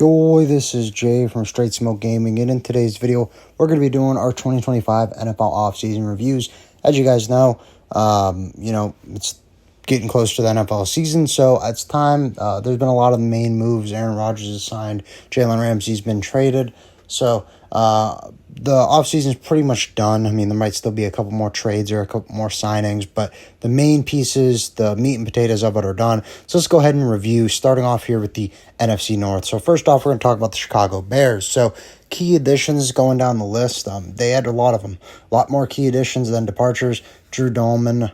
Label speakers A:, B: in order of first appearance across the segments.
A: Yo, this is Jay from Straight Smoke Gaming, and in today's video, we're going to be doing our 2025 NFL offseason reviews. As you guys know, it's getting close to the NFL season, so it's time. There's been a lot of main moves. Aaron Rodgers is signed. Jalen Ramsey's been traded. So the offseason is pretty much done. I mean, there might still be a couple more trades or a couple more signings, but the main pieces, the meat and potatoes of it are done. So let's go ahead and review, starting off here with the NFC North. So first off, we're going to talk about the Chicago Bears. So key additions going down the list. They had a lot of them. A lot more key additions than departures. Drew Dolman,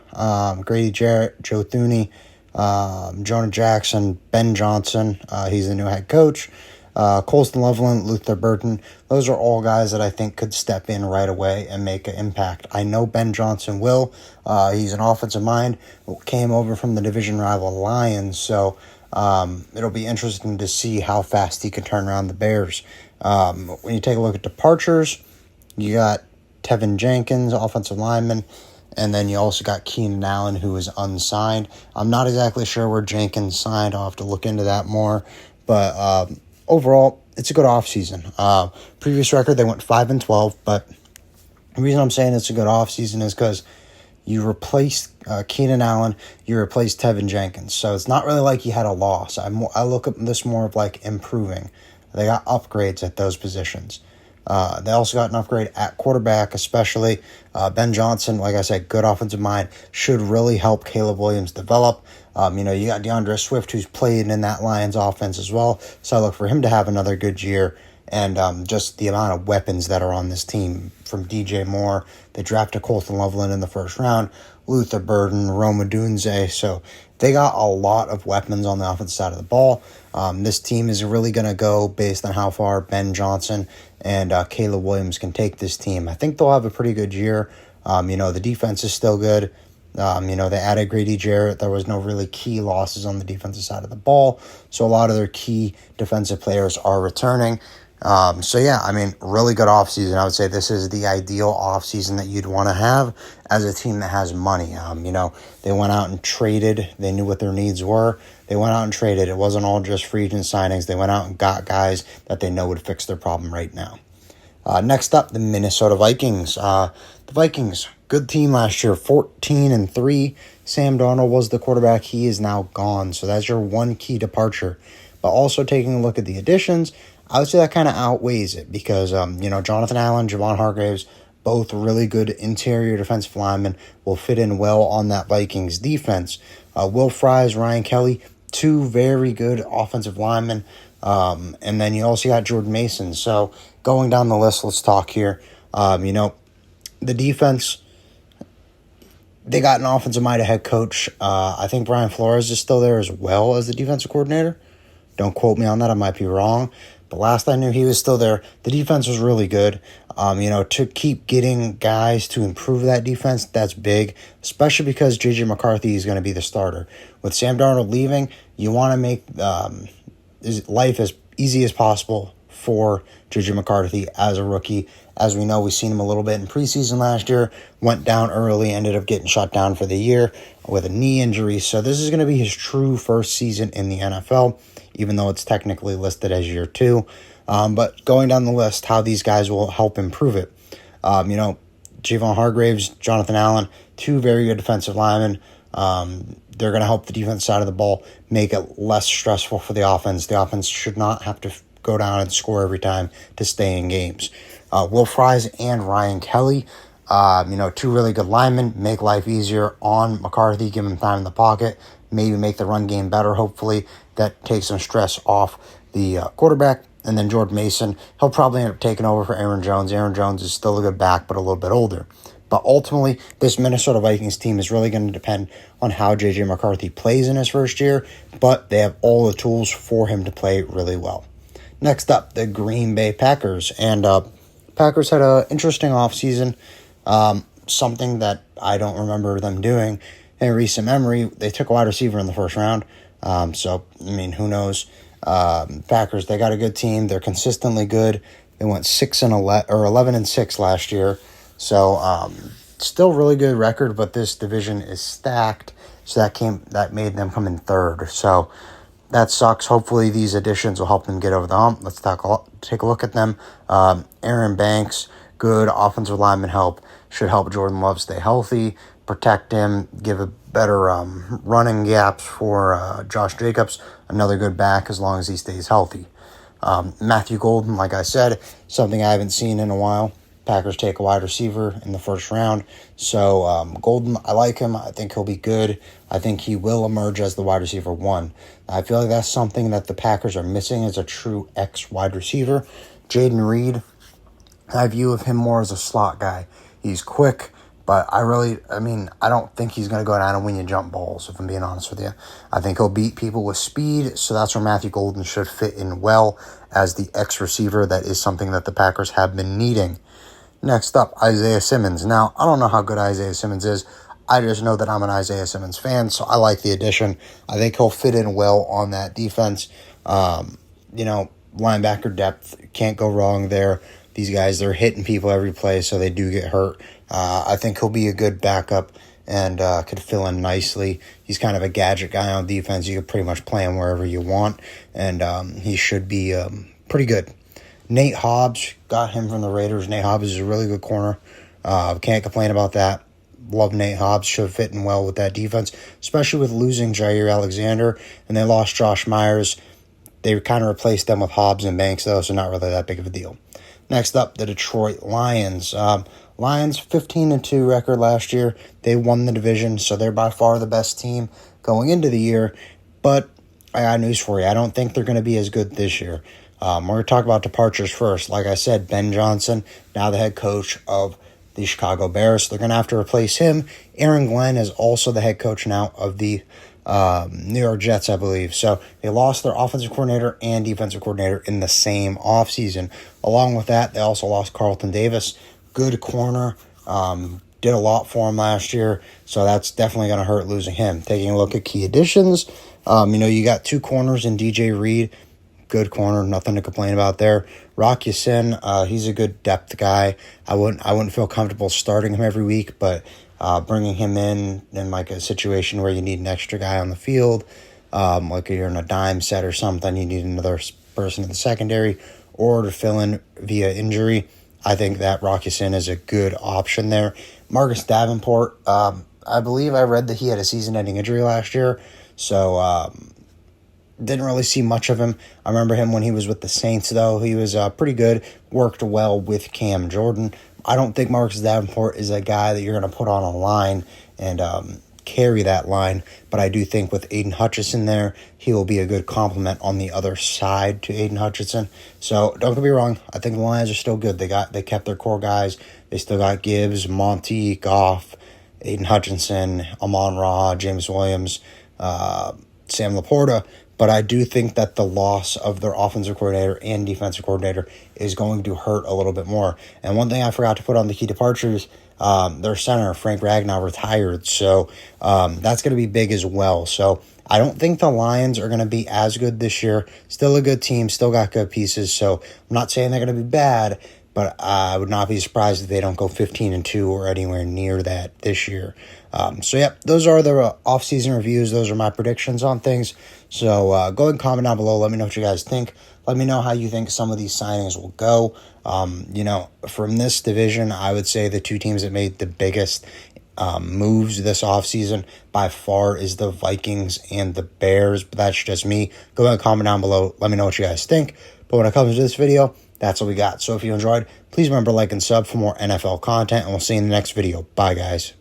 A: Grady Jarrett, Joe Thuney, Jonah Jackson, Ben Johnson. He's the new head coach. Colston Loveland, Luther Burton, those are all guys that I think could step in right away and make an impact. I know Ben Johnson will. He's an offensive mind, came over from the division rival Lions, so it'll be interesting to see how fast he can turn around the Bears. When you take a look at departures, you got Tevin Jenkins, offensive lineman, and then you also got Keenan Allen, who is unsigned. I'm not exactly sure where Jenkins signed. I'll have to look into that more, but overall, it's a good offseason. Previous record, they went 5-12, but the reason I'm saying it's a good offseason is because you replaced Keenan Allen, you replaced Tevin Jenkins. So it's not really like you had a loss. I look at this more of like improving. They got upgrades at those positions. They also got an upgrade at quarterback, especially Ben Johnson. Like I said, good offensive mind, should really help Caleb Williams develop. You got DeAndre Swift, who's played in that Lions offense as well. So I look for him to have another good year. And just the amount of weapons that are on this team, from DJ Moore, they drafted Colston Loveland in the first round, Luther Burton, Rome Odunze. So they got a lot of weapons on the offensive side of the ball. This team is really going to go based on how far Ben Johnson and Caleb Williams can take this team. I think they'll have a pretty good year. The defense is still good. They added Grady Jarrett. There was no really key losses on the defensive side of the ball. So a lot of their key defensive players are returning. Really good offseason. I would say this is the ideal offseason that you'd want to have as a team that has money. They went out and traded. They knew what their needs were. They went out and traded. It wasn't all just free agent signings. They went out and got guys that they know would fix their problem right now. Next up, the Minnesota Vikings. The Vikings, good team last year, 14-3. Sam Darnold was the quarterback. He is now gone. So that's your one key departure. But also taking a look at the additions, I would say that kind of outweighs it because, Jonathan Allen, Javon Hargraves, both really good interior defensive linemen, will fit in well on that Vikings defense. Will Fries, Ryan Kelly, two very good offensive linemen. And then you also got Jordan Mason. So going down the list, let's talk here. The defense, they got an offensive-minded head coach. I think Brian Flores is still there as well as the defensive coordinator. Don't quote me on that. I might be wrong. But last I knew, he was still there. The defense was really good. To keep getting guys to improve that defense, that's big, especially because J.J. McCarthy is going to be the starter. With Sam Darnold leaving, you want to make life as easy as possible for J.J. McCarthy as a rookie. As we know, we've seen him a little bit in preseason last year, went down early, ended up getting shut down for the year with a knee injury. So this is going to be his true first season in the NFL, even though it's technically listed as year 2. But going down the list, how these guys will help improve it. Javon Hargraves, Jonathan Allen, two very good defensive linemen. They're going to help the defense side of the ball, make it less stressful for the offense. The offense should not have to go down and score every time to stay in games. Will Fries and Ryan Kelly, two really good linemen, make life easier on McCarthy, give him time in the pocket, maybe make the run game better, hopefully. That takes some stress off the quarterback. And then Jordan Mason, he'll probably end up taking over for Aaron Jones. Aaron Jones is still a good back, but a little bit older. But ultimately, this Minnesota Vikings team is really going to depend on how J.J. McCarthy plays in his first year, but they have all the tools for him to play really well. Next up, the Green Bay Packers. And Packers had an interesting offseason, something that I don't remember them doing in recent memory. They took a wide receiver in the first round. Who knows? Packers, they got a good team. They're consistently good. They went 11-6 last year. So still really good record, but this division is stacked. So that made them come in third. So that sucks. Hopefully these additions will help them get over the hump. Let's take a look at them. Aaron Banks, good offensive lineman help. Should help Jordan Love stay healthy, protect him, give a better running gaps for Josh Jacobs. Another good back as long as he stays healthy. Matthew Golden, like I said, something I haven't seen in a while. Packers take a wide receiver in the first round. So Golden, I like him. I think he'll be good. I think he will emerge as the wide receiver 1. I feel like that's something that the Packers are missing as a true X wide receiver. Jaden Reed, I view of him more as a slot guy. He's quick, but I don't think he's going to go down and win you jump balls, if I'm being honest with you. I think he'll beat people with speed, so that's where Matthew Golden should fit in well as the X receiver. That is something that the Packers have been needing. Next up, Isaiah Simmons. Now, I don't know how good Isaiah Simmons is. I just know that I'm an Isaiah Simmons fan, so I like the addition. I think he'll fit in well on that defense. Linebacker depth, can't go wrong there. These guys, they're hitting people every play, so they do get hurt. I think he'll be a good backup and could fill in nicely. He's kind of a gadget guy on defense. You could pretty much play him wherever you want, and he should be pretty good. Nate Hobbs, got him from the Raiders. Nate Hobbs is a really good corner. Can't complain about that. Love Nate Hobbs. Should fit in well with that defense, especially with losing Jair Alexander, and they lost Josh Myers. They kind of replaced them with Hobbs and Banks, though, so not really that big of a deal. Next up, the Detroit Lions. Lions, 15-2 record last year. They won the division, so they're by far the best team going into the year. But I got news for you. I don't think they're going to be as good this year. We're going to talk about departures first. Like I said, Ben Johnson, now the head coach of the Chicago Bears. They're going to have to replace him. Aaron Glenn is also the head coach now of the New York Jets, I believe. So they lost their offensive coordinator and defensive coordinator in the same offseason. Along with that, they also lost Carlton Davis, good corner, did a lot for him last year, so that's definitely going to hurt losing him. Taking a look at key additions, you got 2 corners in DJ Reed, good corner, nothing to complain about there. Rock Ya-Sin, he's a good depth guy. I wouldn't feel comfortable starting him every week, but bringing him in like a situation where you need an extra guy on the field, like you're in a dime set or something, you need another person in the secondary, or to fill in via injury. I think that Rock Ya-Sin is a good option there. Marcus Davenport, I believe I read that he had a season-ending injury last year, so didn't really see much of him. I remember him when he was with the Saints, though. He was pretty good, worked well with Cam Jordan. I don't think Marcus Davenport is a guy that you're going to put on a line and carry that line, but I do think with Aiden Hutchinson there, he will be a good complement on the other side to Aiden Hutchinson. So don't get me wrong, I think the Lions are still good. They kept their core guys. They still got Gibbs, Monty, Goff, Aiden Hutchinson, Amon-Ra, James Williams, Sam Laporta. But I do think that the loss of their offensive coordinator and defensive coordinator is going to hurt a little bit more. And one thing I forgot to put on the key departures, their center, Frank Ragnow, retired. So that's going to be big as well. So I don't think the Lions are going to be as good this year. Still a good team, still got good pieces. So I'm not saying they're going to be bad, but I would not be surprised if they don't go 15-2 or anywhere near that this year. Those are the off-season reviews. Those are my predictions on things. So go ahead and comment down below. Let me know what you guys think. Let me know how you think some of these signings will go. From this division, I would say the 2 teams that made the biggest moves this offseason by far is the Vikings and the Bears. But that's just me. Go ahead and comment down below. Let me know what you guys think. But when it comes to this video, that's what we got. So if you enjoyed, please remember to like and sub for more NFL content, and we'll see you in the next video. Bye, guys.